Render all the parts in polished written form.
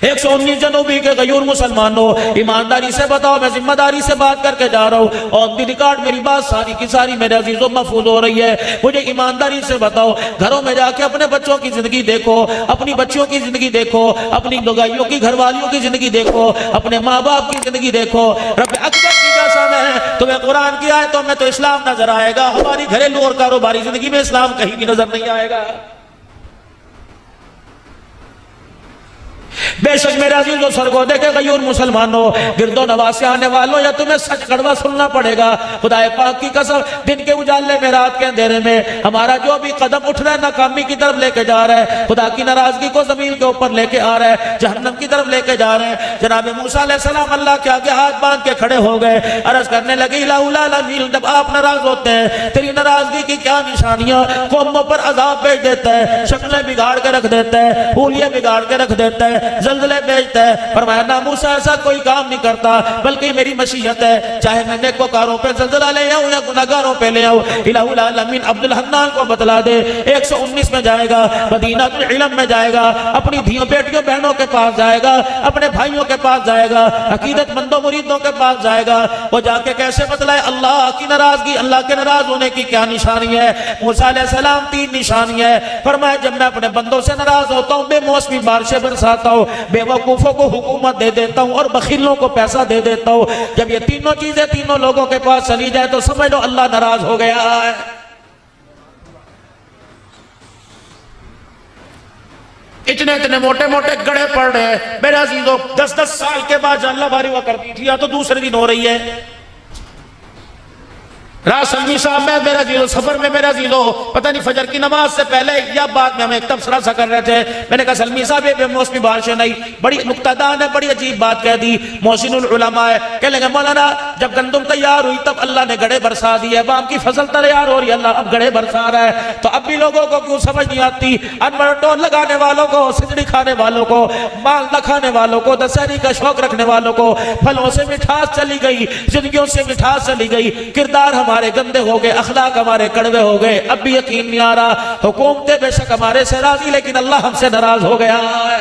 119 जनूबी के गयूर मुसलमानों, ईमानदारी से बताओ, मैं जिम्मेदारी से बात करके जा रहा हूँ और रिकॉर्ड मेरी बात सारी की सारी मेरे अजीजों महफूज हो रही है। मुझे ईमानदारी से बताओ, घरों में जाके अपने बच्चों की जिंदगी देखो, अपनी बच्चियों की जिंदगी देखो, अपनी लुगाइयों की घरवालियों की जिंदगी देखो, अपने माँ बाप की जिंदगी देखो। रब अकबर की कसम है, तुम्हें कुरान की आयतों में तो इस्लाम नजर आएगा, हमारी घरेलू और कारोबारी जिंदगी में इस्लाम कहीं भी नजर नहीं आएगा। बेशक मेरे अजीजों सरगो देखे गयूर मुसलमानों, गिरदो नवाज से आने वालों, या तुम्हें सच कड़वा सुनना पड़ेगा। खुदाए पाक की कसम, दिन के उजाले में, रात के अंधेरे में हमारा जो भी कदम उठ रहा है नाकामी की तरफ लेके जा रहा है, खुदा की नाराजगी को जमीन के ऊपर लेके आ रहा है, जहन्नम की तरफ लेके जा रहे हैं। जनाब मूसा अलैहिस्सलाम अल्लाह के आगे हाथ बांध के खड़े हो गए, अर्ज करने लगे, जब आप नाराज होते हैं तेरी नाराजगी की क्या निशानियां, कौमों पर अजाब भेज देता है, शक्लें बिगाड़ के रख देता है, हुलिये बिगाड़ के रख देता है, जल्जले भेजता है। फरमाया ना मूसा ऐसा कोई काम नहीं करता, बल्कि मेरी मशीयत है, चाहे मैं नेकोकारों पे जल्जला ले आऊं या गुनाहगारों पे ले आऊं। इलाहुल आलमीन अब्दुल हन्नान को बतला दे, 119 में जाएगा, मदीनातुल इल्म में जाएगा, अपनी धियों बेटियों बहनों के पास जाएगा, अपने भाइयों के पास जाएगा, अकीदतमंदों मुरीदों के पास जाएगा। वो जाके कैसे बतलाए अल्लाह की नाराजगी, अल्लाह के नाराज होने की क्या निशानी है। मूसा अलैहिस्सलाम 3 निशानी है। फरमाया जब मैं अपने बंदों से नाराज होता हूँ, बेमौसमी बारिशें बरसाता हूँ, बेवकूफों को हुकूमत दे देता हूँ और बखीलों को पैसा दे देता हूँ। जब ये तीनों चीजें तीनों लोगों के पास चली जाए तो समझ लो अल्लाह नाराज हो गया है। इतने इतने मोटे मोटे गड़े पड़ रहे हैं मेरे अजीजों, 10-10 साल के बाद अल्लाह बारी हुआ करती थी, या तो दूसरे दिन हो रही है। रासलमी साहब में मेरा जीरो सफर में मेरा जीरो पता नहीं फजर की नमाज से पहले या बाद में हम एक तबसरा सा कर रहे थे। मैंने कहा सलमी साहब ये बेमौसमी बारिशें नहीं, बड़ी नुक्तादान है, बड़ी अजीब बात कह दी। मोहसिनुल उलमा है, कह लेंगे मौलाना जब गंदुम तैयार हुई तब अल्लाह ने गड़े बरसा दिए, अब आपकी फसल तैयार हो रही है, अल्लाह अब गड़े बरसा रहा है। तो अब भी लोगों को क्यों समझ नहीं आती, अनवर टोल लगाने वालों को, सिजड़ी खाने वालों को, माल न खाने वालों को, दशहरी का शौक रखने वालों को फलों से मिठास चली गई, जिंदगियों से मिठास चली गई, किरदार हमारे गंदे हो गए, अखलाक हमारे कड़वे हो गए। अब भी यकीन नहीं आ रहा, हुकूमतें बेशक हमारे से राजी, लेकिन अल्लाह हमसे नाराज हो गया है।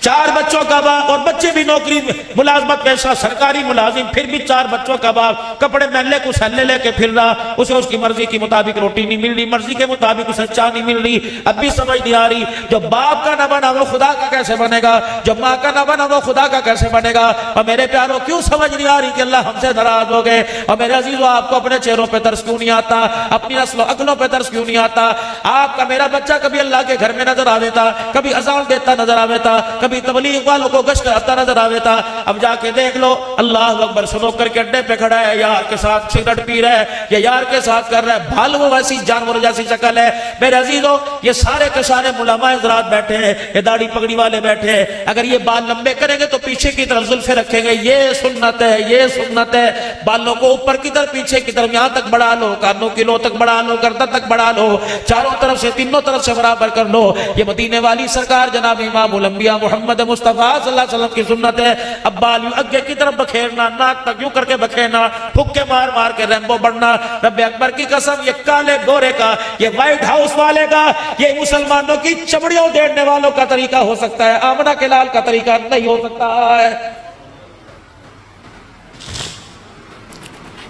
4 बच्चों का बाप, और बच्चे भी नौकरी मुलाजमत पेशा सरकारी मुलाजिम, फिर भी 4 बच्चों का बाप, कपड़े महल्ले को सल्ले लेके फिर रहा, उसे उसकी मर्जी के मुताबिक रोटी नहीं मिल रही, मर्जी के मुताबिक उसे चाय नहीं मिल रही। अब भी समझ नहीं आ रही, जो बाप का ना बना वो खुदा का कैसे बनेगा, जो माँ का ना बना वो खुदा का कैसे बनेगा। और मेरे प्यारों क्यों समझ नहीं आ रही कि अल्लाह हमसे नाराज हो गए। और मेरे अजीजों आपको अपने चेहरों पर तरस क्यों नहीं आता, अपनी नस्लों अकलों पर तरस क्यों नहीं आता। आपका मेरा बच्चा कभी अल्लाह के घर में नजर आवेता, कभी अजान देता नजर आवेता, कभी तबलीग वालों को गश्त करता नजर आवेता। अब जाके देख लो अल्लाह अकबर स्नूकर के अड्डे पे खड़ा है, यार के साथ सिगरेट पी रहा है, ये यार के साथ कर रहा है, भालू वैसी जानवर जैसी शक्ल है। मेरे अजीजों ये सारे के सारे मुलामा हज़रात बैठे हैं, ये दाढ़ी पगड़ी वाले बैठे हैं, अगर ये बाल लंबे करेंगे तो पीछे की तरफ जुल्फे रखेंगे, ये सुन्नत है, ये सुन्नत है। बालों को ऊपर की तरफ पीछे की तरफ यहाँ तक बढ़ा लो, कानों की लो तक बढ़ा लो, गर्दन तक बढ़ा लो, चारों तरफ से तीनों तरफ से बराबर कर लो। ये मदीने वाली सरकार जनाब इमामुल अंबिया मोहम्मद मुस्तफा सल्लल्लाहु अलैहि वसल्लम की सुन्नत है। अब बाल यूं आगे की तरफ बखेरना, नाक तक यूं करके बखेरना, फुक्के मार मार के रैम्बो बढ़ना। रब्बे अकबर की कसम, ये काले गोरे का, ये व्हाइट हाउस वाले का, ये मुसलमानों की चमड़ियों उधेड़ने वालों का तरीका हो सकता है, आमना के लाल का तरीका नहीं हो सकता है।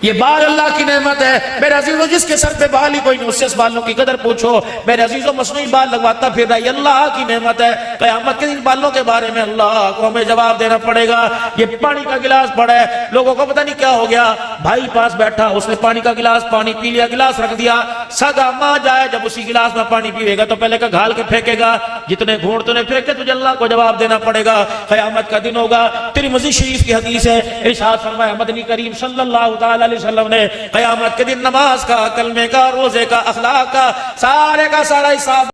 ये बाल अल्लाह की नेमत है मेरे अजीजों, जिसके सर पे बाल ही कोई नहीं उससे इस बालों की कदर पूछो। मेरे अजीजों मसनूई बाल लगवाता फिर रहा है, अल्लाह की नेमत है। क़यामत के दिन बालों के बारे में अल्लाह को हमें जवाब देना पड़ेगा। ये पानी का गिलास पड़ा है, लोगों को पता नहीं क्या हो गया, भाई पास बैठा उसने पानी का गिलास पानी पी लिया, गिलास रख दिया, सगा माँ जाए जब उसी गिलास में पानी पीएगा तो पहले का घाल के फेंकेगा, जितने घूंट तूने फेंके तुझे अल्लाह को जवाब देना पड़ेगा। क़यामत का दिन होगा। तिरमिज़ी शरीफ की हदीस है, इरशाद फरमाया मदनी करीम सल्लल्लाहु तआला ने क़यामत के दिन नमाज का, कलमे का, रोजे का, अखलाक का सारे का सारा हिसाब।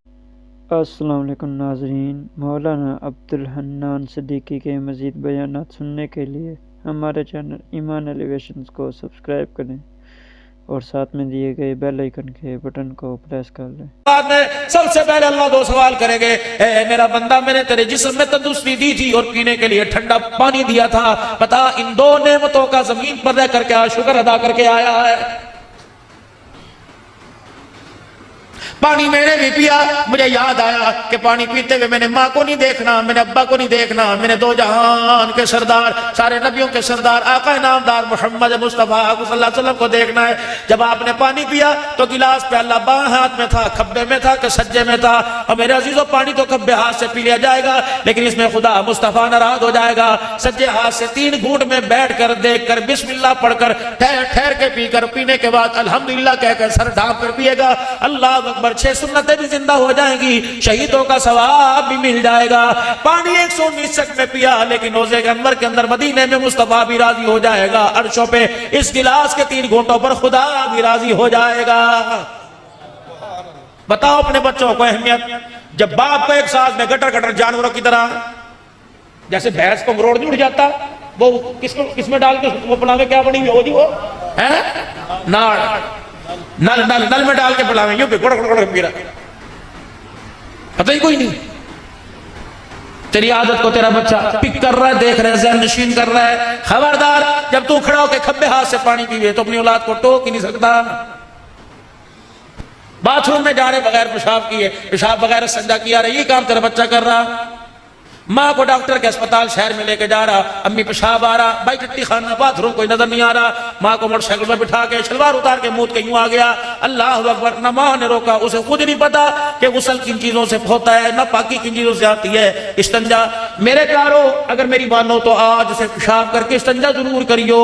अस्सलाम वालेकुम नाज़रीन, मौलाना अब्दुल हन्नान सिद्दीकी के मज़ीद बयानात सुनने के लिए हमारे चैनल ईमान एलिवेशंस को सब्सक्राइब करें और साथ में दिए गए बेल आइकन के बटन को प्रेस कर लें। बाद में सबसे पहले अल्लाह 2 सवाल करेंगे, ए मेरा बंदा मैंने तेरे जिस्म में तंदुरुस्ती दी थी और पीने के लिए ठंडा पानी दिया था, बता इन 2 नेमतों का जमीन पर रह करके शुक्र अदा करके आया है। पानी मैंने भी पिया, मुझे याद आया कि पानी पीते हुए मैंने माँ को नहीं देखना, मैंने अब्बा को नहीं देखना, मैंने दो जहान के सरदार, सारे नबियों के सरदार आका नामदार मोहम्मद मुस्तफा सल्लल्लाहु अलैहि वसल्लम को देखना है। जब आपने पानी पिया तो गिलास प्याला बाएं हाथ में था, खब्बे में था कि सज्जे में था? और मेरे अजीजों, पानी तो खब्बे हाथ से पी लिया जाएगा, लेकिन इसमें खुदा मुस्तफा नाराज हो जाएगा। सज्जे हाथ से 3 घूंट में बैठ कर देख कर बिस्मिल्लाह पढ़कर ठहर ठहर के पीकर, पीने के बाद अल्हम्दुलिल्लाह कहकर सर ढांप कर पिएगा। अल्लाह अकबर, 6 सुन्नतें भी जिंदा हो जाएंगी, शहीदों का सवाब भी मिल जाएगा। पानी 119 सेकंड में पिया, लेकिन रोजे के अनवर के अंदर मदीने में मुस्तफा भी राजी हो जाएगा। अर्शों पे इस गिलास के 3 घूंटों पर खुदा भी राजी हो जाएगा। बताओ अपने बच्चों को अहमियत। जब बाप को एक साथ में गटर गटर जानवरों की तरह, जैसे भैंस को मरोड़ जुड़ जाता, वो किसमें डाल के वो पिलावे, क्या बनी हुई होगी वो है नाड़, नल नल नल में डाल के पिलावे, यूं पे गुड़ गुड़ गुड़ पी रहा, पता ही कोई नहीं। तेरी आदत को तेरा बच्चा पिक कर रहा है, देख रहा है, ज़हन नशीन कर रहा है। खबरदार, जब तू खड़ा होकर खब्बे हाथ से पानी पीवे तो अपनी औलाद को टोक ही नहीं सकता। बाथरूम में जा रहे बगैर पेशाब किए, पेशाब बगैर संजा किया, यही काम तेरा बच्चा कर रहा। माँ को डॉक्टर के अस्पताल शहर में लेके जा रहा, अम्मी पेशाब आ रहा, भाई टट्टी खाना, बाथरूम कोई नजर नहीं आ रहा, माँ को मोटरसाइकिल पर बिठा के शलवार उतार के मुंह के यूं आ गया। अल्लाह अकबर, न माँ ने रोका, उसे खुद नहीं पता कि गुस्ल किन चीजों से होता है, न पाकी किन चीजों से आती है। इस्तंजा, मेरे प्यारो, अगर मेरी मानो तो आज से पेशाब करके इस्तंजा जरूर करियो।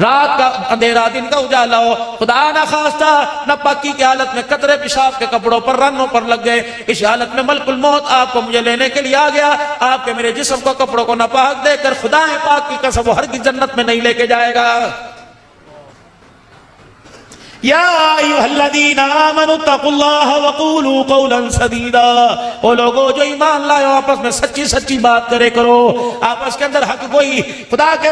रात का अंधेरा, दिन का उजाला हो, खुदा ना खास्ता न पाकी की हालत में कतरे पेशाब के कपड़ों पर, रनों पर लग गए, इस हालत में मलकुल मौत आपको मुझे लेने के लिए आ गया, आपके मेरे जिस्म को कपड़ों को नापाक देकर खुदा पाक की कसम वो हरगिज़ जन्नत में नहीं लेके जाएगा। या अय्युहल्लज़ीना आमनू तक़ुल्लाह वक़ूलू क़ौलन सदीदा, ओ लोगों जो ईमान लाए हो, आपस में सच्ची सच्ची बात करे करो, आपस के अंदर हक कोई, खुदा के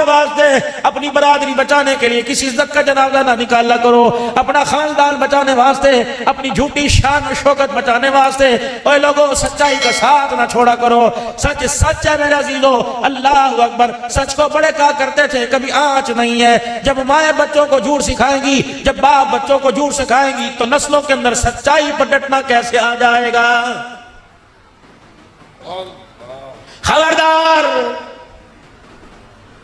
वास्ते अपनी बरादरी बचाने के लिए किसी इज्जत का जनाजा ना निकाला करो, अपना खानदान बचाने वास्ते, अपनी झूठी शान और शौकत बचाने वास्ते, ओ लोगों सच्चाई का साथ ना छोड़ा करो। सच सच है मेरे अजीजों, अल्लाह अकबर, सच को बड़े कहा करते थे, कभी आँच नहीं है। जब माए बच्चों को झूठ सिखाए, जब बाप बच्चों को झूठ सिखाएंगी तो नस्लों के अंदर सच्चाई पर डटना कैसे आ जाएगा। खबरदार,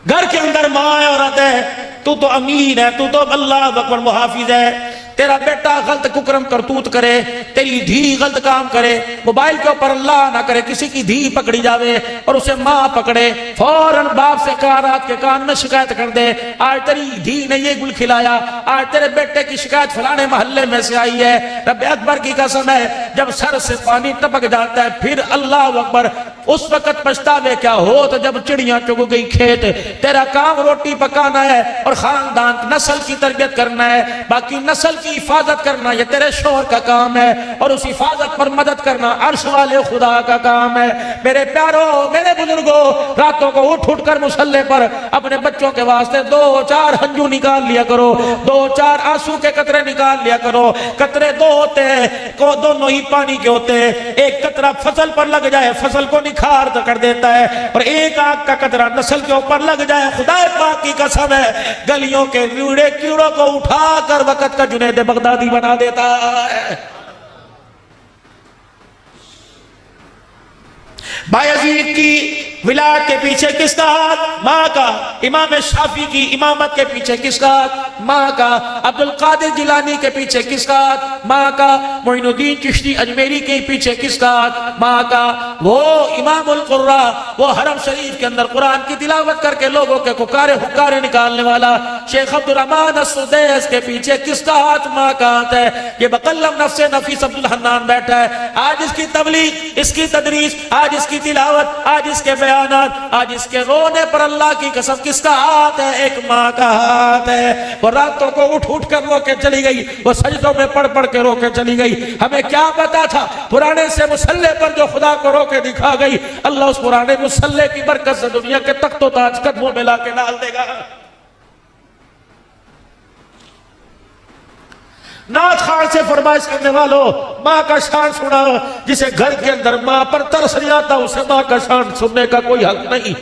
घर के अंदर माँ औरत है, तू तो अमीर है, तू तो अल्लाह अकबर मुहाफिज है, तेरा बेटा गलत कुकरम करतूत करे, तेरी धी गलत काम करे, मोबाइल के ऊपर अल्लाह ना करे किसी की धी पकड़ी जावे और उसे माँ पकड़े, फौरन बाप से कहा रात के कान में शिकायत कर दे, आज तेरी धी ने ये गुल खिलाया, आज तेरे बेटे की शिकायत फलाने मोहल्ले में से आई है। रब अकबर की कसम है, जब सर से पानी टपक जाता है फिर अल्लाह अकबर, उस वक्त पछतावे क्या हो तो जब चिड़ियां चुग गई खेत। तेरा काम रोटी पकाना है और खानदान नस्ल की तरबियत करना है, बाकी नस्ल की हिफाजत करना ये तेरे शोहर का काम है, और उस हिफाजत पर मदद करना अर्श वाले खुदा का काम है। मेरे प्यारों, मेरे बुजुर्गों, रातों को उठ उठ कर मुसल्ले पर अपने बच्चों के वास्ते 2-4 हंजू निकाल लिया करो, 2-4 आंसू के कतरे निकाल लिया करो। कतरे 2 होते हैं, को दोनों ही पानी के होते हैं, एक कतरा फसल पर लग जाए फसल को निखार कर देता है, और एक आग का कतरा नस्ल के ऊपर लग जाए, खुदा पाक की कसम है गलियों के कीड़े कीड़ों को उठाकर वक्त का जुनैद बगदादी बना देता है। बायजीद की विलायत के पीछे किसका हाथ? माँ का। इमाम शाफी की इमामत के पीछे किसका हाथ? माँ का। अब्दुल कादिर जिलानी के पीछे किसका हाथ? माँ का। मोइनुद्दीन चिश्ती अजमेरी के पीछे किसका हाथ? माँ का। वो इमामुल कुर्रा, वो हरम शरीफ के अंदर कुरान की तिलावत करके लोगों के हुक्कारे हुक्कारे निकालने वाला शेख अब्दुल रहमान अस्सुदैस के पीछे किसका हाथ? माँ का हाथ है। ये बकल्लम नफ्से नफीस अब्दुल हन्नान बैठा है, आज इसकी तबलीग, इसकी तदरीस, आज इसकी तिलावत, आज इसके बयानात, आज इसके रोने पर अल्लाह की कसम किसका हाथ है? एक माँ का हाथ है। वो रातों को उठ उठ कर रो के चली गई, वो सजदों में पढ़ पढ़ के रो के चली गई। हमें क्या पता था पुराने से मुसल्ले पर जो खुदा को रो के दिखा गई, अल्लाह उस पुराने मुसल्ले की बरकत से दुनिया के तख्तो ताज कदमों में ला के डाल देगा। नाथ खान से फरमाइश करने वालों, माँ का शान सुना। जिसे घर के अंदर माँ पर तरस नहीं आता उसे माँ का शान सुनने का कोई हक नहीं।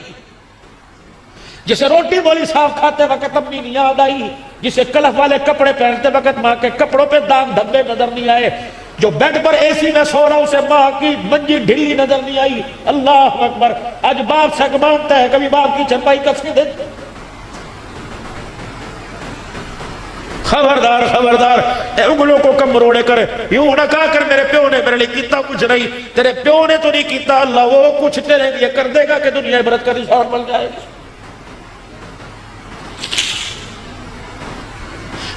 जिसे रोटी बोली साफ खाते वक्त अपनी नहीं याद आई, जिसे कलफ वाले कपड़े पहनते वक्त माँ के कपड़ों पे दाग धब्बे नजर नहीं आए, जो बेड पर एसी में सो रहा उसे माँ की मंजी ढीली नजर नहीं आई। अल्लाह अकबर। आज बाप से मानता है, कभी बाप की चरपाई कसके दे। खबरदार खबरदार, उंगलों को कम मरोड़े कर, यूं ना कहा कर मेरे प्यो ने मेरे लिए कितना कुछ नहीं। तेरे प्यो ने तो नहीं किया, अल्लाह वो कुछ तेरे लिए कर देगा कि दुनिया इबरत का निशान बन जाएगी।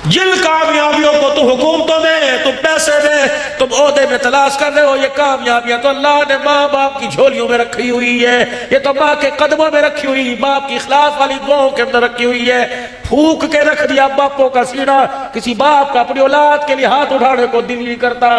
जिन कामयाबियों को तू हुकूमतों में, तुम पैसे में, तुम ओहदे में तलाश कर रहे हो, ये कामयाबियां तो अल्लाह ने माँ बाप की झोलियों में रखी हुई है। ये तो माँ के कदमों में रखी हुई, बाप की इखलास वाली दुआओं के अंदर रखी हुई है। फूक के रख दिया बापों का सीना, किसी बाप का अपनी औलाद के लिए हाथ उठाने को दिल नहीं करता।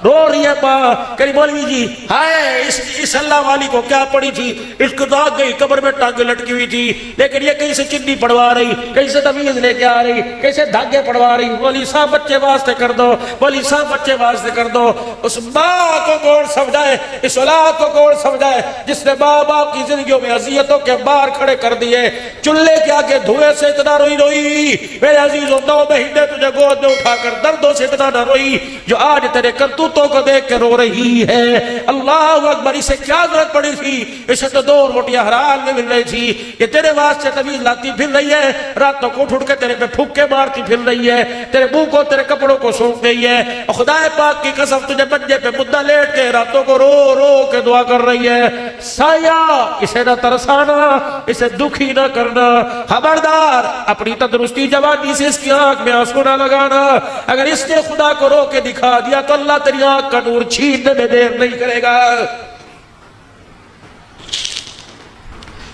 रो रही है माँ, कहीं मौलवी जी हाय इस अल्लाह वाली को क्या पड़ी थी, इसको तो आग गई, कब्र में टांगे लटकी हुई थी, लेकिन ये कहीं से चिन्नी पड़वा रही, कहीं से तवीज लेके आ रही, कैसे धागे पड़वा रही। बोली साहब बच्चे वास्ते कर दो, बोली साहब बच्चे वास्ते कर दो। उस माँ को कौन समझाए, इस औलाद को कौन समझाए जिसने माँ बाप की जिंदगियों में अजियतों के बार खड़े कर दिए। चूल्हे के आगे धुएं से इतना रोई मेरे अजीजों, 9 महीने तुझे गोद में उठाकर दर्दों से इतना न रोई जो आज तेरे करतूतों को देख के रो रही है। अल्लाह अकबर। इसे क्या जरूरत पड़ी थी, इसे तो 2 रोटियां हराम में मिल रही थी, ये तेरे वास्ते तवीज लाती फिर रही है, रातों को उठ के तेरे पे फुक्के मारती फिर रही है, तेरे मुंह को तेरे कपड़ों को सूंघ रही है। और खुदा पाक की कसम तुझे बंजे पे मुद्दा लेट के रातों को रो रो के दुआ कर रही है, साया इसे ना तरसाना, इसे दुखी ना करना। खबरदार अपनी तंदुरुस्ती जवानी से इसकी आंख में आंसू ना लगाना। अगर इसने खुदा को रो के दिखा दिया तो अल्लाह तेरी आंख का नूर छीनने में देर नहीं करेगा।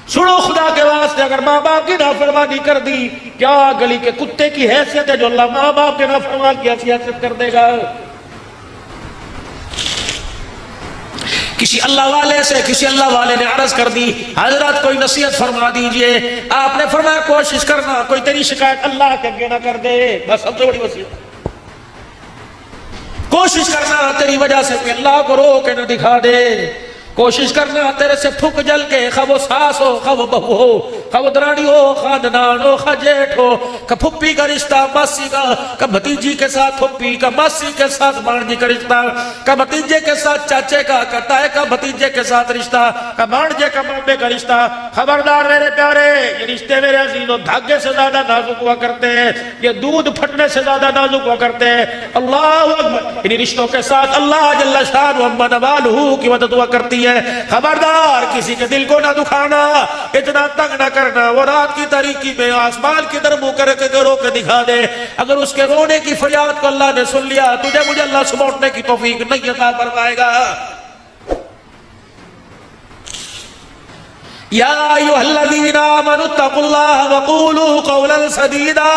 सुनो खुदा के वास्ते, अगर माँ बाप की नाफरमानी कर दी, क्या गली के कुत्ते की हैसियत है जो अल्लाह माँ बाप के नाफरमान की हैसियत कर देगा। किसी अल्लाह वाले से किसी अल्लाह वाले ने अर्ज कर दी, हजरत कोई नसीहत फरमा दीजिए। आपने फरमाया कोशिश करना कोई तेरी शिकायत अल्लाह के आगे ना कर दे, बस सबसे बड़ी वसीयत। कोशिश करना तेरी वजह से कोई अल्लाह को रो के न दिखा दे। कोशिश करना तेरे से फूक जल के, खा वो सास हो, खा वो बहू हो, खा वो दरानी हो, खा ननान हो, खा जेठ हो, का फुप्पी का रिश्ता मासी का भतीजी के साथ फुप्पी का, मासी के साथ भांजी का रिश्ता, का भतीजे के साथ चाचे का ताए का भतीजे के साथ रिश्ता, का भांजे का मामे का रिश्ता। खबरदार मेरे प्यारे, ये रिश्ते मेरे अजीजों धागे से ज्यादा नाजुक हुआ करते हैं, ये दूध फटने से ज्यादा नाजुक हुआ करते हैं। अल्लाह अकबर। इन रिश्तों के साथ अल्लाह जल्ला शान व नवालहू की मदद हुआ करती है। खबरदार किसी के दिल को ना दुखाना, इतना तंग ना करना। वो रात की तारीकी में आसमान की तरफ मुंह करके रो के दिखा दे, अगर उसके रोने की फरियाद को अल्लाह ने सुन लिया, तुझे मुझे अल्लाह से लौटने की तौफीक नहीं अता फरमाएगा। या अय्युहल्लज़ीना आमनुत्तकुल्लाह वक़ूलू क़ौलन सदीदा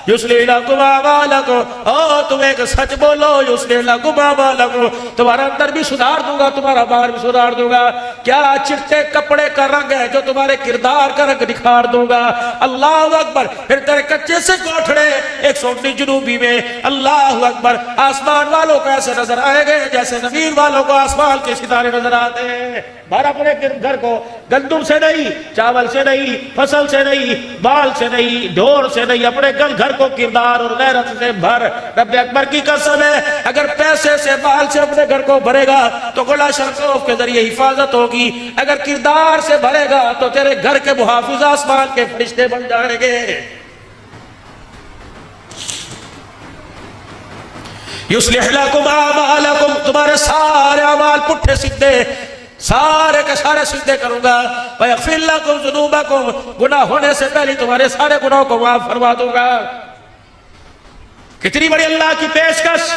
युस्लिह लकुम अमालकुम। ओ तुम एक सच बोलो, युस्लिह लकुम अमालकुम, तुम्हारा अंदर भी सुधार दूंगा, तुम्हारा बाहर भी सुधार दूंगा। क्या चिट्टे कपड़े का रंग है जो तुम्हारे किरदार का रंग दिखार दूंगा। अल्लाह अकबर। फिर तेरे कच्चे से कोठड़े 119 जुनूबी में, अल्लाह अकबर, आसमान वालों को ऐसे नजर आएंगे जैसे जमीन वालों को आसमान के सितारे नजर आते हैं। भर अपने घर को गंदुम से नहीं, चावल से नहीं, फसल से नहीं, बाल से नहीं, ढोर से नहीं, अपने घर को किरदार और गैरत से भर। रब अकबर की कसम है, अगर पैसे से बाल से अपने घर को भरेगा तो गोला शरखौफ के जरिए हिफाजत होगी, अगर किरदार से भरेगा तो तेरे घर के मुहाफिज आसमान के फरिश्ते बन जाएंगे। युस्लिह लकुम अमालकुम, तुम्हारे सारे अमाल पुट्ठे सीधे सारे के सारे सीधे करूंगा। वयग़फ़िर लकुम ज़ुनूबकुम, गुनाह होने से पहले तुम्हारे सारे गुनाहों को माफ फरमा दूंगा। कितनी बड़ी अल्लाह की पेशकश।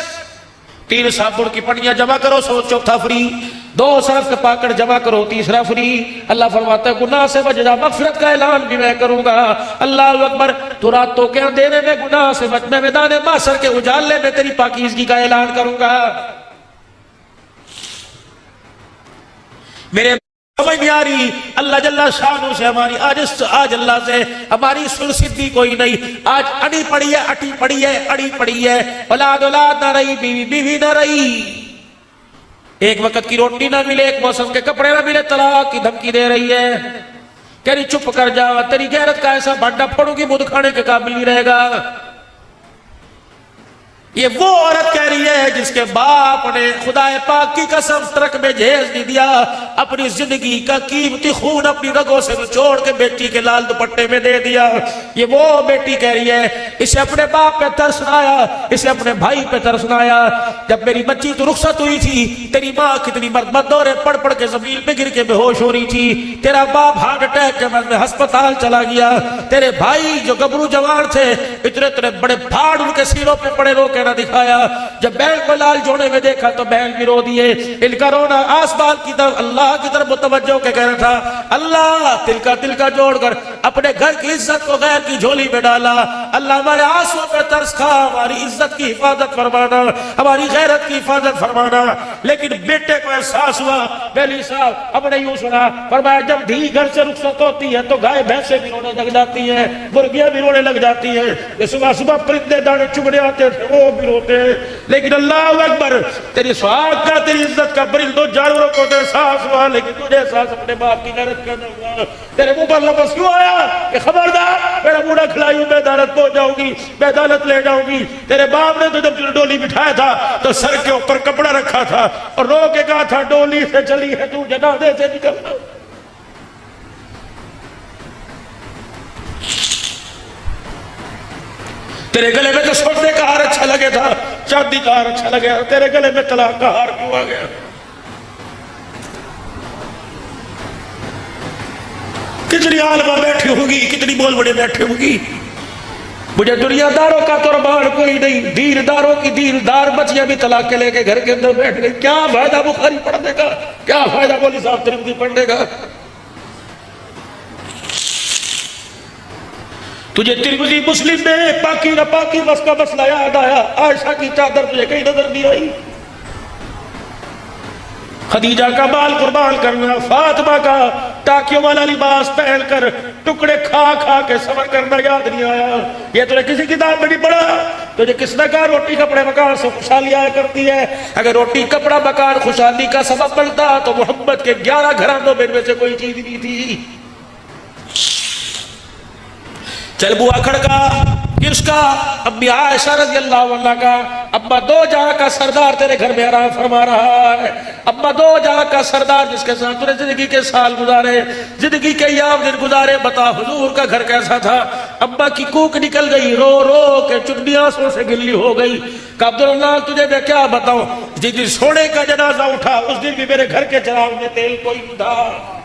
3 साबुन की पन्नियां जमा करो, 100 चौथा फ्री। 2 सरफ के पाकड़ जमा करो, 3रा फ्री। अल्लाह फरमाता है गुनाह से बच जा, मग़फ़िरत का ऐलान भी मैं करूंगा। अल्लाह अकबर। तो रातों के अंधेरे में गुनाह से बच, मैं मैदान मासर के उजाले में तेरी पाकीज़गी का ऐलान करूंगा। मेरे समझ नहीं आ रही, अल्लाह जल्ला शानू से हमारी आज अल्लाह से हमारी सुलसिद्धि कोई नहीं। आज अड़ी पड़ी है, अटी पड़ी है, अड़ी पड़ी है। औलाद औलाद ना रही, बीवी बीवी ना रही, एक वक्त की रोटी ना मिले, एक मौसम के कपड़े ना मिले, तलाक की धमकी दे रही है। कह रही चुप कर जा, तेरी गैरत का ऐसा भड्डा फोड़ूंगी मुंह खाने के काबिल नहीं रहेगा। ये वो औरत कह रही है जिसके बाप ने खुदाए पाक की कसम ट्रक में जहेज नहीं दिया, अपनी जिंदगी का कीमती खून अपनी रगों से निचोड़ के बेटी के लाल दुपट्टे में दे दिया। ये वो बेटी कह रही है, इसे अपने बाप पे तरस आया, इसे अपने भाई पे तरस आया। जब मेरी बच्ची तो रुखसत हुई थी, तेरी माँ कितनी मर्द दौरे पड़ पड़ के जमीन पे गिर के बेहोश हो रही थी, तेरा बाप हार्ट अटैक के बाद में अस्पताल चला गया, तेरे भाई जो गबरू जवान थे इतने इतने बड़े फाड़ उनके सीनों पे पड़े रो ना दिखाया। जब बहन को लाल जोड़े में देखा तो बहन भी रो दिए। इनका रोना आसमान की तरफ अल्लाह की तरफ मुतवज्जो के कह रहा था, अल्लाह तिल का जोड़कर अपने घर की इज्जत को गैर की झोली में डाला। अल्लाह हमारे आंसुओं पे तरस खा, हमारी इज्जत की हिफाजत फरमाना, हमारी गैरत की हिफाजत फरमाना। लेकिन बेटे को एहसास हुआ, बेली साहब हमने यूं सुना, फरमाया जब धी घर से रुखसत होती है तो गाय भैंसे भी रोने लग जाती है, मुर्गियां भी रोने लग जाती है। सुबह सुबह परिंदे दाने चुगने आते थे वो भी रोते। लेकिन अल्लाह अकबर, तेरी सुहाग का तेरी इज्जत का परिंदों जानवरों को तो एहसास हुआ, लेकिन तुझे एहसास अपने बाप की गैरत का नहीं हुआ। तेरे मुंह पर लफ्ज़ क्यों आया कि खबरदार मेरा बूढ़ा खिलाई मैं अदालत पहुंच जाऊंगी, मैं अदालत ले जाऊंगी। तेरे बाप ने तो जब डोली बिठाया था तो सर के ऊपर कपड़ा रखा था और रो के कहा था डोली से चली है तू जनाजे से निकलना। तेरे गले में तो सोने का हार अच्छा लगे था, चांदी का हार अच्छा लगे, तेरे गले में तलाक का हार क्यों आ गया? कितनी आलमा बैठी होगी, कितनी बोल बड़े बैठे होगी। मुझे दुनियादारों का कुर्बान कोई नहीं, दीनदारों की दीनदार बच्चियां भी तलाक के लेके घर के अंदर बैठ गई। क्या फायदा बुखारी पढ़ने का, क्या फायदा बोली साहब तिरमिज़ी पढ़ने का? तुझे तिरमिज़ी मुस्लिम में पाकी न पाकी बस का मसला याद आया, आयशा की चादर तुझे कहीं नजर नहीं आई। खदीजा का बाल कुर्बान करना, फातिमा का टाकियों वाला लिबास पहनकर टुकड़े खा खा के सबर करना याद नहीं आया। ये तुझे किसी किताब में नहीं पढ़ा। तुझे किसने कहा रोटी कपड़े मकान से खुशहाली आया करती है? अगर रोटी कपड़ा मकान खुशहाली का सबब बनता तो मोहम्मद के 11 घरानों में इनमें से कोई चीज नहीं थी। चल बुआ खड़का किसका? अम्मी आयशा रज़ी अल्लाह अन्हा का। अम्मा दो जहां का सरदार तेरे घर में आराम फरमा रहा है। अम्मा दो जहां का सरदार जिसके साथ तूने जिंदगी के साल गुजारे, जिंदगी के याम दिन गुजारे, बता हुजूर का घर कैसा था? अम्मा की कूक निकल गई, रो रो के चुन्नी आंसुओं से गिल्ली हो गई। अब्दुल्लाह तुझे मैं क्या बताऊं, जिस दिन सोने का जनाजा उठा उस दिन भी मेरे घर के चिराग में तेल कोई नहीं था।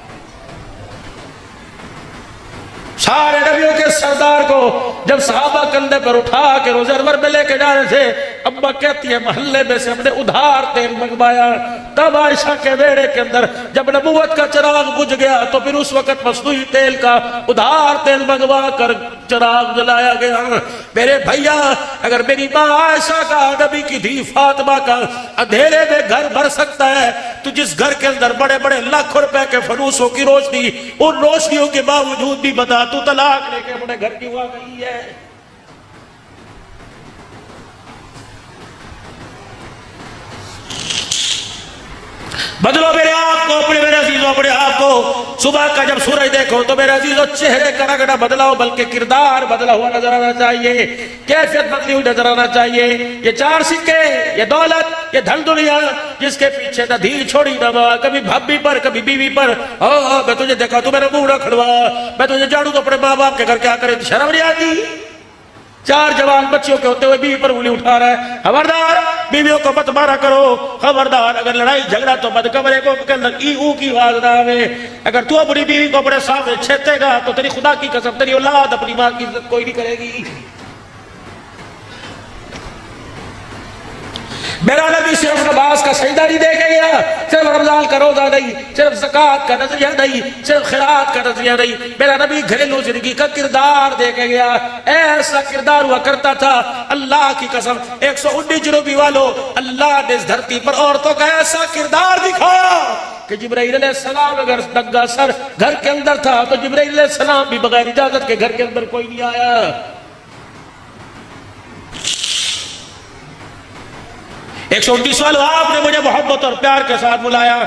सारे नबियों के सरदार को जब सहाबा कंधे पर उठा के रोज़े अनवर में लेके जा रहे थे, अम्मा कहती है महल्ले में से हमने उधार तेल मंगवाया। तब आयशा के बेड़े के अंदर जब नबूवत का चिराग बुझ गया तो फिर उस वक्त मसनूई तेल का उधार तेल मंगवा कर चिराग जलाया गया। मेरे भैया, अगर मेरी माँ आयशा का, नबी की धी फातिमा का अंधेरे में घर भर सकता है, तो जिस घर के अंदर बड़े बड़े लाखों रुपए के फनूसों की रोशनी, उन रोशनियों के बावजूद भी बता तू तलाक लेके अपने घर क्यों आ गई है? बदलो मेरे आप को, अपने मेरे अजीजों अपने आप को। सुबह का जब सूरज देखो तो मेरे अजीजों चेहरे का रंग न बदलाओ, बल्कि किरदार बदला हुआ नजर आना चाहिए, कैफियत बदली हुई नजर आना चाहिए। ये 4 सिक्के, ये दौलत, ये धन दुनिया, जिसके पीछे न धीर छोड़ी न मां, कभी भाभी पर कभी बीवी पर। मैं तुझे देखा तू मेरा मुंह न खड़वा, मैं तुझे झाड़ू तो अपने माँ बाप के घर क्या करे, शर्म नहीं आती? 4 जवान बच्चियों के होते हुए बीवी पर उंगली उठा रहा है। खबरदार, बीवियों को मत मारा करो। खबरदार, अगर लड़ाई झगड़ा तो मत कमरे को की आवाज ना आवे। अगर तू अपनी बीवी को अपने सामने छेतेगा तो तेरी खुदा की कसम तेरी औलाद अपनी मां की इज्जत कोई नहीं करेगी। मेरा नबी सिर्फ नमाज का सजदा नहीं दे के गया, सिर्फ रमजान का रोजा नहीं, सिर्फ ज़कात का नजरिया नहीं, सिर्फ खिरात का नजरिया नहीं, मेरा नबी घरेलू जिंदगी का किरदार दे के गया। ऐसा किरदार हुआ करता था, अल्लाह की कसम 119 जुनूबी वालों, अल्लाह ने इस धरती पर औरतों का ऐसा किरदार दिखाया कि जिब्राइल अलैहिस्सलाम अगर नंगा सर घर के अंदर था तो जिब्राइल अलैहिस्सलाम भी बगैर इजाजत के घर के अंदर कोई नहीं आया। 129 साल आपने मुझे मोहब्बत और प्यार के साथ बुलाया,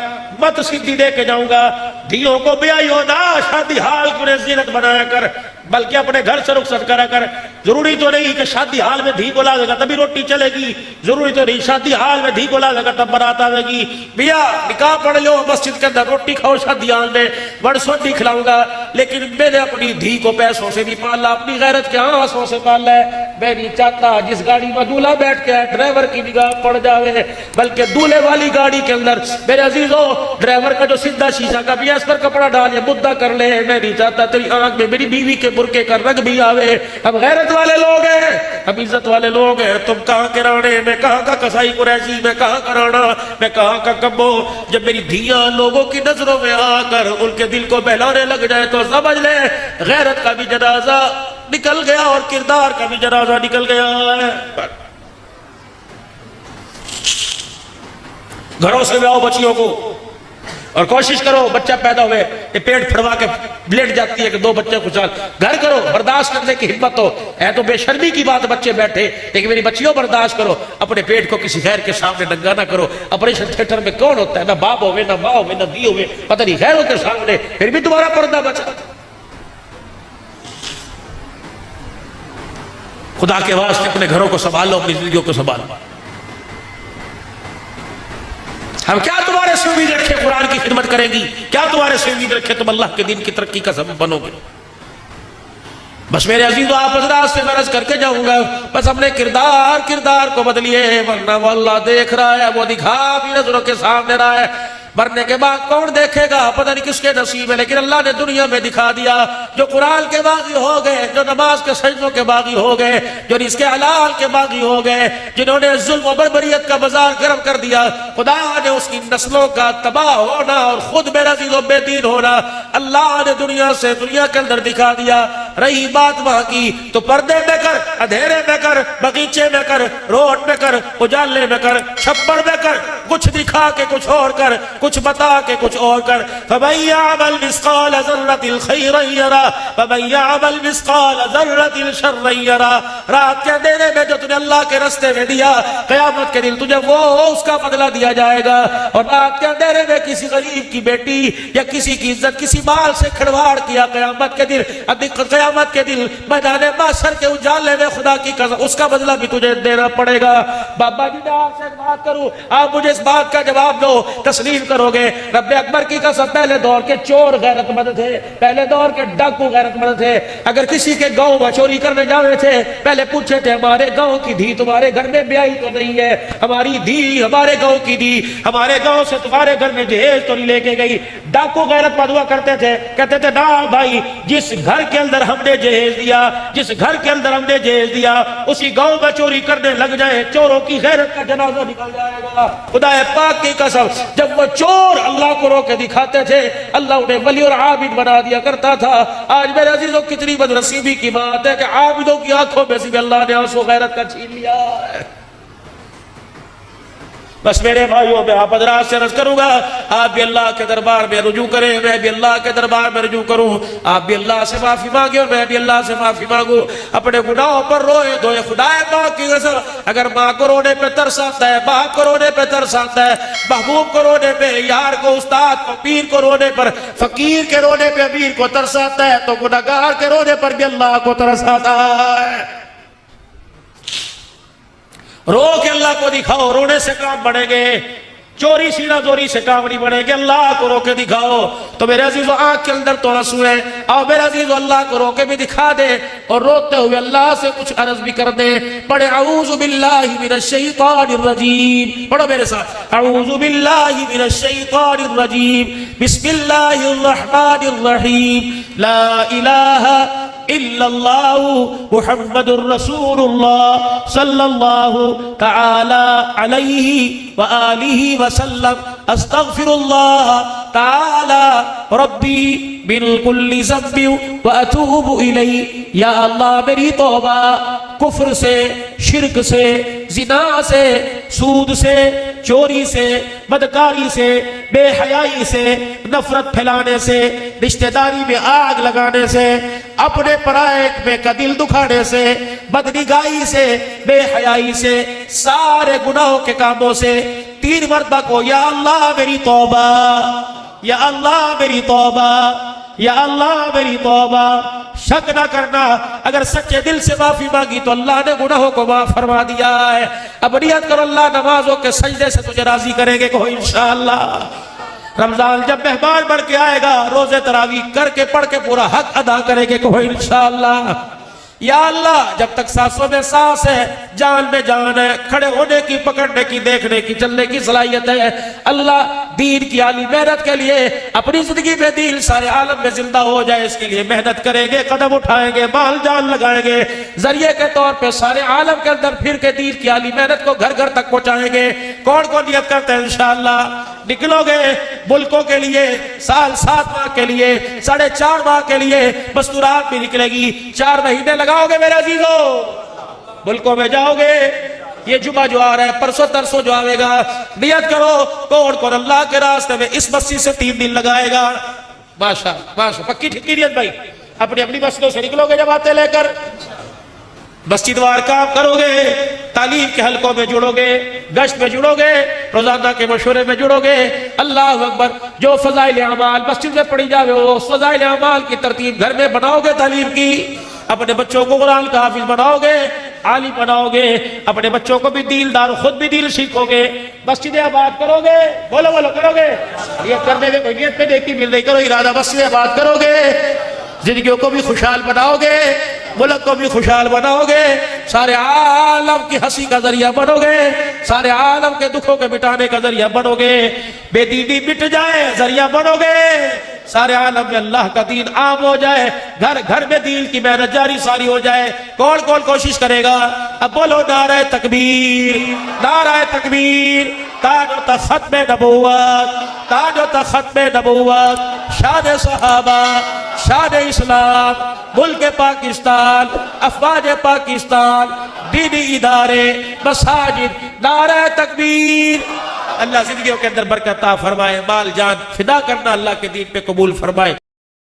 मत सिद्धि दे के जाऊंगा। धियों को ब्याही हो ना, शादी हाल को जीनत बनाया कर, बल्कि अपने घर से रुखसत करा कर। जरूरी तो नहीं कि शादी हाल में धी को ला देगा तभी रोटी चलेगी, जरूरी तो नहीं शादी हाल में धी को ला देगा तब बारात आवेगी। भैया निकाह पढ़ लो, मस्जिद के अंदर रोटी खाओ, शादी हाल में बड़ सोटी खिलाऊंगा, लेकिन मैंने अपनी धी को पैसों से नहीं पाला, अपनी गैरत के आंसुओं से पाला है। मैं नहीं चाहता जिस गाड़ी में दूल्हा बैठ के ड्राइवर की निगाह पड़ जावे, बल्कि दूल्हे वाली गाड़ी के अंदर मेरे अजीजों ड्राइवर का जो सीधा शीशा का भी इस पर कपड़ा डाल या मुद्दा कर ले। मैं नहीं चाहता तेरी आंख में मेरी बीवी के बुरके का रंग भी आवे। हम गैरत वाले लोग हैं, हम इज्जत वाले लोग हैं। तुम कहाँ के राणे, मैं कहाँ का कसाई कुरैशी, मैं कहाँ का राणा, मैं कहाँ का कब्बो। जब मेरी धियां लोगों की नजरों में आकर उनके दिल को बहलाने लग जाए तो समझ ले गैरत का भी जनाजा निकल गया और किरदार का भी जनाजा निकल गया है। घरों से लाओ बच्चियों को और कोशिश करो बच्चा पैदा हुए ये पेट फड़वा के लेट जाती है कि 2 बच्चे खुशहाल। घर करो, बर्दाश्त करने की हिम्मत हो, है तो बेशर्मी की बात बच्चे बैठे, लेकिन मेरी बच्चियों बर्दाश्त करो। अपने पेट को किसी गैर के सामने नंगा ना करो। ऑपरेशन थिएटर में कौन होता है, ना बाप होवे, ना माँ होवे, ना दी होवे, पता नहीं गैरों के सामने, फिर भी तुम्हारा पर्दा बचा। खुदा के वास्ते अपने घरों को संभालो, अपनी जिंदगियों को संभालो। हम क्या तुम्हारे से उम्मीद रखे कुरान की खिदमत करेंगी, क्या तुम्हारे से उम्मीद रखे तुम अल्लाह के दिन की तरक्की का सबब बनोगे। बस मेरे अजीज आप हजरात से मरज करके जाऊंगा, बस अपने किरदार को बदलिए, वरना वो अल्लाह देख रहा है, वो दिखा भी नजरों के सामने रहा है। मरने के बाद कौन देखेगा, पता नहीं किसके नसीब है, लेकिन अल्लाह ने दुनिया में दिखा दिया। जो कुरान के बागी हो गए, जो नमाज के सजदों के बागी हो गए, जो रिज़्क़े हलाल के बागी हो गए, जिन्होंने जुल्म और बर्बरियत का बाजार गर्म कर दिया, खुदा ने उसकी नस्लों का तबाह होना और खुद बेनज़ीर बेदीन होना अल्लाह ने दुनिया के अंदर दिखा दिया। रही बात वहां की तो पर्दे में कर, अंधेरे में कर, बगीचे में कर, रोड में कर, उजाले में कर, छप्पड़ में कर, कुछ दिखा के कुछ और कर, कुछ बता के कुछ और कर। फमन यअमल मिस्काल ज़र्रतिन खैरन यरा वमन यअमल मिस्काल ज़र्रतिन शर्रन यरा। रात के अंधेरे में जो तूने अल्लाह के रास्ते में दिया, क़यामत के दिन तुझे वो उसका बदला दिया जाएगा। और रात के अंधेरे में किसी गरीब की बेटी या किसी की इज्जत, किसी माल से खिलवाड़ किया, क़यामत के दिन मैदान महशर के उजाले में खुदा की कसम उसका बदला भी तुझे देना पड़ेगा। बाबा जी मैं आपसे एक बात करूं, आप मुझे इस बात का जवाब दो, तस्लीम करोगे? रब्बे अकबर की कसम पहले दौर के चोर गैरतमंद थे, पहले दौर के डाकू गैरतमंद थे। अगर किसी के गांव में चोरी करने जावे थे, पहले पूछे थे हमारे गांव की धी तुम्हारे घर में ब्याही तो नहीं है, हमारी धी हमारे गांव की धी हमारे गांव से तुम्हारे घर में जहेज तो नहीं लेके गई। डाकू गैरतमंद हुआ करते थे, कहते थे ना भाई, जिस घर के अंदर हमने जहेज दिया, जिस घर के अंदर हमने जहेज दिया, उसी गांव में चोरी करने लग जाए, चोरों की गैरत का जनाजा निकल जाएगा। खुदा पाक की कसम जब वो चोर अल्लाह को रोके दिखाते थे, अल्लाह उन्हें वली और आबिद बना दिया करता था। आज मेरे अजीजों कितनी बदनसीबी की बात है कि आबिदों की आंखों में से भी अल्लाह ने आंसू गैरत का छीन लिया है। बस मेरे भाइयों में आप हज़रात से अर्ज़ करूंगा, आप भी अल्लाह के दरबार में रुजू करें, मैं भी अल्लाह के दरबार में रुजू करूं। आप भी अल्लाह से माफी मांगे और मैं भी अल्लाह से माफी मांगू। अपने गुनाहों पर रोए धोए खुदाए पाक की कसम, अगर माँ को रोने पे तरस आता है, बाप को रोने पे तरस आता है, महबूब को रोने पे, यार को, उस्ताद को, पीर को रोने पर, फकीर के रोने पे अमीर को तरस आता है, तो गुनहगार के रोने पर भी अल्लाह को तरस आता है। रो के अल्लाह को दिखाओ, रोने से काम बढ़ेंगे, चोरी सीना चोरी से काम नहीं बढ़ेंगे। अल्लाह को रोके दिखाओ तो मेरे अजीजों आंख के अंदर तो आंसू है, और मेरे अजीजों अल्लाह को रोके भी दिखा दे और रोते हुए अल्लाह से कुछ अर्ज भी कर दे। पढ़े औज़ु बिल्लाहि मिनश शैतानिर रजीम, पढ़ो मेरे साथ, औज़ु बिल्लाहि मिनश शैतानिर रजीम, बिस्मिल्लाहिर रहमानिर रहीम, ला इलाहा इल्लल्लाहु मुहम्मदुर रसूलुल्लाह सल्लल्लाहु तआला अलैहि व आलिहि वसल्लम, अस्तगफिरुल्लाह तआला रब्बी मिन कुल्ली ज़ंबि व अतूबु इलैहि। या अल्लाह मेरी तौबा कुफ्र से, शिर्क से, जिना से, सूद से, चोरी से, बदकारी से, बेहयाई से, नफरत फैलाने से, रिश्तेदारी में आग लगाने से, अपने पराये में का दिल दुखाने से, बदनिगाही से, बेहयाई से, सारे गुनाहों के कामों से 3 मरतबा को या अल्लाह मेरी तौबा, या अल्लाह मेरी तौबा, या अल्लाह मेरी तौबा। शक ना करना, अगर सच्चे दिल से माफी मांगी तो अल्लाह ने गुनाहों को माफ फरमा दिया है। अब नियत करो अल्लाह नमाजों के सजदे से तुझे राजी करेंगे, कहो इंशाअल्लाह। रमजान जब मेहमान बन के आएगा, रोजे तरावी करके पढ़ के पूरा हक अदा करेंगे, कहो इंशाअल्लाह। या अल्लाह जब तक सांसों में सांस है, जान में जान है, खड़े होने की, पकड़ने की, देखने की, चलने की सलाहियत है, अल्लाह दीन की आली मेहनत के लिए अपनी जिंदगी में दीन सारे आलम में जिंदा हो जाए, इसके लिए मेहनत करेंगे, कदम उठाएंगे, माल जान लगाएंगे, जरिए के तौर पे सारे आलम के अंदर फिर के दीन की आली मेहनत को घर घर तक पहुंचाएंगे। कौन कौन नियत करते हैं इंशाअल्लाह? निकलोगे मुल्कों के लिए, साल 7 माह के लिए, 4.5 माह के लिए, मस्तूरात भी निकलेगी, 4 महीने लगाओगे मेरे अजीजों, मुल्कों में जाओगे। ये जुमा जो आ रहा है, परसों तरसों जो आएगा, नियत करो कौन कौन अल्लाह के रास्ते में इस मस्जिद से 3 दिन लगाएगा। माशा माशा, पक्की ठिक्की नियत भाई, अपनी अपनी मस्जिदों से निकलोगे जमाते लेकर, मस्जिद वार काम करोगे, तालीम के हलकों में जुड़ोगे, गश्त में जुड़ोगे, रोजाना के मशवरे में जुड़ोगे। अल्लाह अकबर। जो फजाइल अमाल मस्जिद में पढ़ी जावे, वो फजाइल अमाल की तरतीब घर में बनाओगे, तालीम की, अपने बच्चों को कुरान का हाफिज बनाओगे, आलिम बनाओगे, अपने बच्चों को भी दीनदार, खुद भी दीन सीखोगे, मस्जिद आबाद करोगे। बोलो बोलो, करोगे? नियत करने में कोई नियत पे देखती मिल रही, करो इरादा, मस्जिद आबाद करोगे, जिंदगियों को भी खुशहाल बनाओगे, मुल्क को भी खुशहाल बनाओगे, सारे आलम की हंसी का जरिया बनोगे, सारे आलम के दुखों के मिटाने का जरिया बनोगे, बेदीनी मिट जाए जरिया बनोगे, सारे आलम में अल्लाह का दीन आम हो जाए, घर घर में दीन की मेहनत जारी सारी हो जाए। कौन कौन कोशिश करेगा? अब बोलो नारे तकबीर, नारे तकबीर। ताजो तख्त में नबूवत, ताजो तख्त में नबूवत, शान सहाबा, शान इस्लाम, मुल्क पाकिस्तान, अफवाज पाकिस्तान, दीनी इदारे, मसाजिद, नारे तकबीर। अल्लाह जिंदगियों के अंदर बरकत अता फरमाए, माल जान फिदा करना अल्लाह के दीन पे कबूल फरमाए।